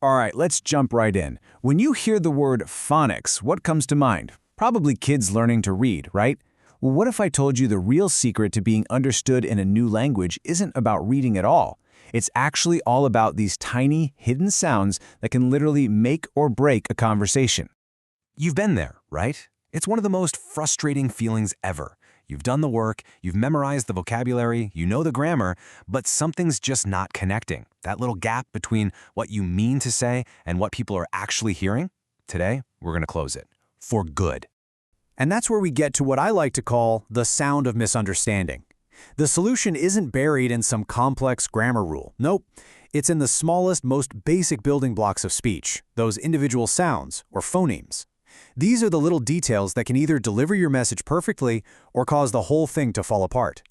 All right, let's jump right in. When you hear the word phonics, what comes to mind? Probably kids learning to read, right? Well, what if I told you the real secret to being understood in a new language isn't about reading at all? It's actually all about these tiny, hidden sounds that can literally make or break a conversation. You've been there, right? It's one of the most frustrating feelings ever. You've done the work, you've memorized the vocabulary, you know the grammar, but something's just not connecting. That little gap between what you mean to say and what people are actually hearing? Today, we're going to close it. For good. And that's where we get to what I like to call the sound of misunderstanding. The solution isn't buried in some complex grammar rule. Nope. It's in the smallest, most basic building blocks of speech, those individual sounds, or phonemes. These are the little details that can either deliver your message perfectly or cause the whole thing to fall apart.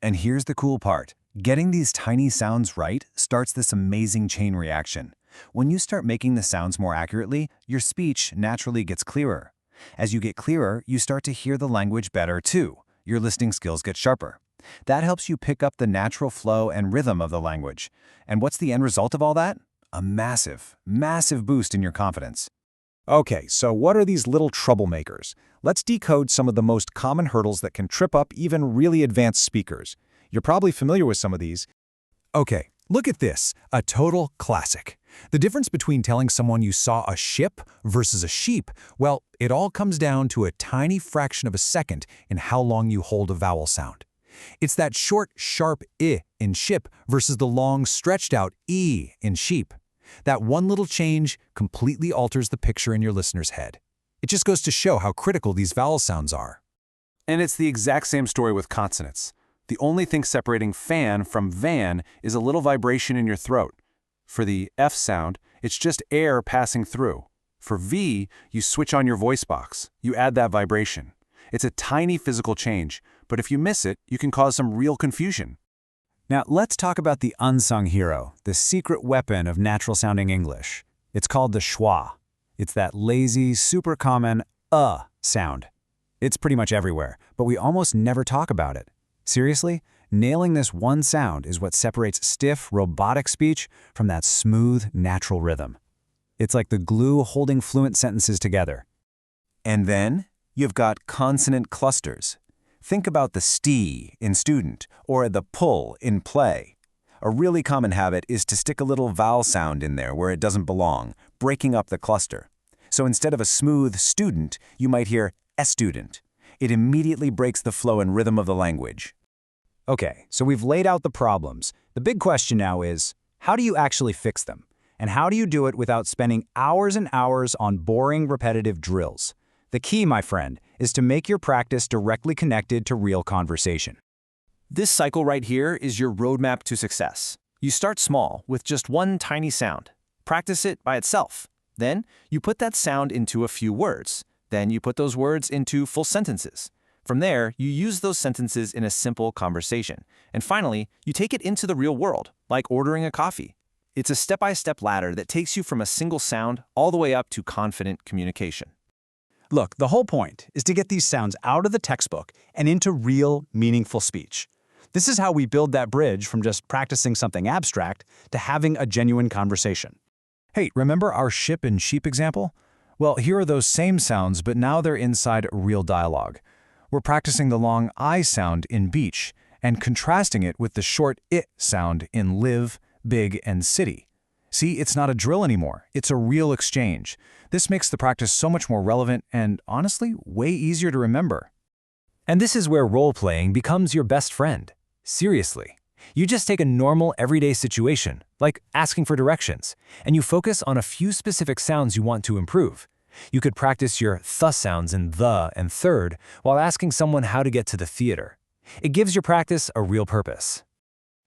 And here's the cool part. Getting these tiny sounds right starts this amazing chain reaction. When you start making the sounds more accurately, your speech naturally gets clearer. As you get clearer, you start to hear the language better too. Your listening skills get sharper. That helps you pick up the natural flow and rhythm of the language. And what's the end result of all that? A massive, massive boost in your confidence. Okay, so what are these little troublemakers? Let's decode some of the most common hurdles that can trip up even really advanced speakers. You're probably familiar with some of these. Okay, look at this, a total classic. The difference between telling someone you saw a ship versus a sheep, well, it all comes down to a tiny fraction of a second in how long you hold a vowel sound. It's that short, sharp I in ship versus the long, stretched-out E in sheep. That one little change completely alters the picture in your listener's head. It just goes to show how critical these vowel sounds are. And it's the exact same story with consonants. The only thing separating fan from van is a little vibration in your throat. For the F sound, it's just air passing through. For V, you switch on your voice box. You add that vibration. It's a tiny physical change, but if you miss it, you can cause some real confusion. Now, let's talk about the unsung hero, the secret weapon of natural-sounding English. It's called the schwa. It's that lazy, super common sound. It's pretty much everywhere, but we almost never talk about it. Seriously, nailing this one sound is what separates stiff, robotic speech from that smooth, natural rhythm. It's like the glue holding fluent sentences together. And then you've got consonant clusters. Think about the st in student or the pull in play. A really common habit is to stick a little vowel sound in there where it doesn't belong, breaking up the cluster. So instead of a smooth student, you might hear a student. It immediately breaks the flow and rhythm of the language. Okay, so we've laid out the problems. The big question now is, how do you actually fix them? And how do you do it without spending hours and hours on boring, repetitive drills? The key, my friend, is to make your practice directly connected to real conversation. This cycle right here is your roadmap to success. You start small with just one tiny sound. Practice it by itself. Then you put that sound into a few words. Then you put those words into full sentences. From there, you use those sentences in a simple conversation. And finally, you take it into the real world, like ordering a coffee. It's a step-by-step ladder that takes you from a single sound all the way up to confident communication. Look, the whole point is to get these sounds out of the textbook and into real, meaningful speech. This is how we build that bridge from just practicing something abstract to having a genuine conversation. Hey, remember our ship and sheep example? Well, here are those same sounds, but now they're inside real dialogue. We're practicing the long I sound in beach and contrasting it with the short I sound in live, big, and city. See, it's not a drill anymore. It's a real exchange. This makes the practice so much more relevant and, honestly, way easier to remember. And this is where role-playing becomes your best friend. Seriously. You just take a normal, everyday situation, like asking for directions, and you focus on a few specific sounds you want to improve. You could practice your th sounds in the and third while asking someone how to get to the theater. It gives your practice a real purpose.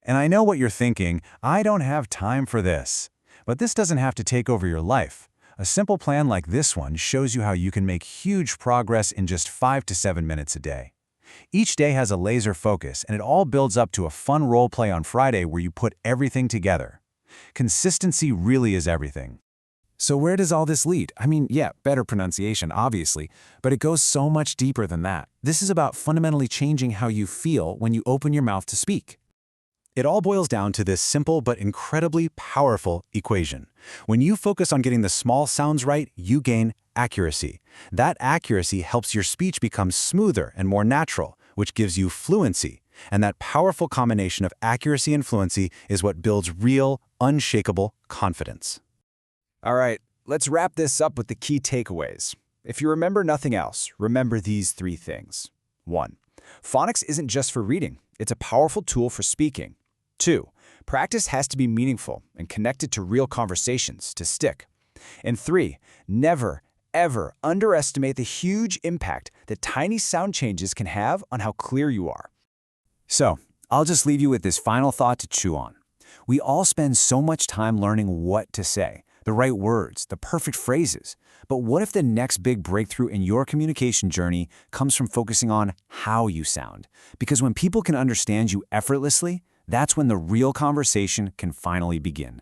And I know what you're thinking, I don't have time for this. But this doesn't have to take over your life. A simple plan like this one shows you how you can make huge progress in just 5 to 7 minutes a day. Each day has a laser focus, and it all builds up to a fun role play on Friday where you put everything together. Consistency really is everything. So where does all this lead? I mean, yeah, better pronunciation, obviously, but it goes so much deeper than that. This is about fundamentally changing how you feel when you open your mouth to speak. It all boils down to this simple but incredibly powerful equation. When you focus on getting the small sounds right, you gain accuracy. That accuracy helps your speech become smoother and more natural, which gives you fluency. And that powerful combination of accuracy and fluency is what builds real, unshakable confidence. All right, let's wrap this up with the key takeaways. If you remember nothing else, remember these 3 things. 1. Phonics isn't just for reading. It's a powerful tool for speaking. 2. Practice has to be meaningful and connected to real conversations to stick. And 3. Never, ever underestimate the huge impact that tiny sound changes can have on how clear you are. So, I'll just leave you with this final thought to chew on. We all spend so much time learning what to say, the right words, the perfect phrases. But what if the next big breakthrough in your communication journey comes from focusing on how you sound? Because when people can understand you effortlessly, that's when the real conversation can finally begin.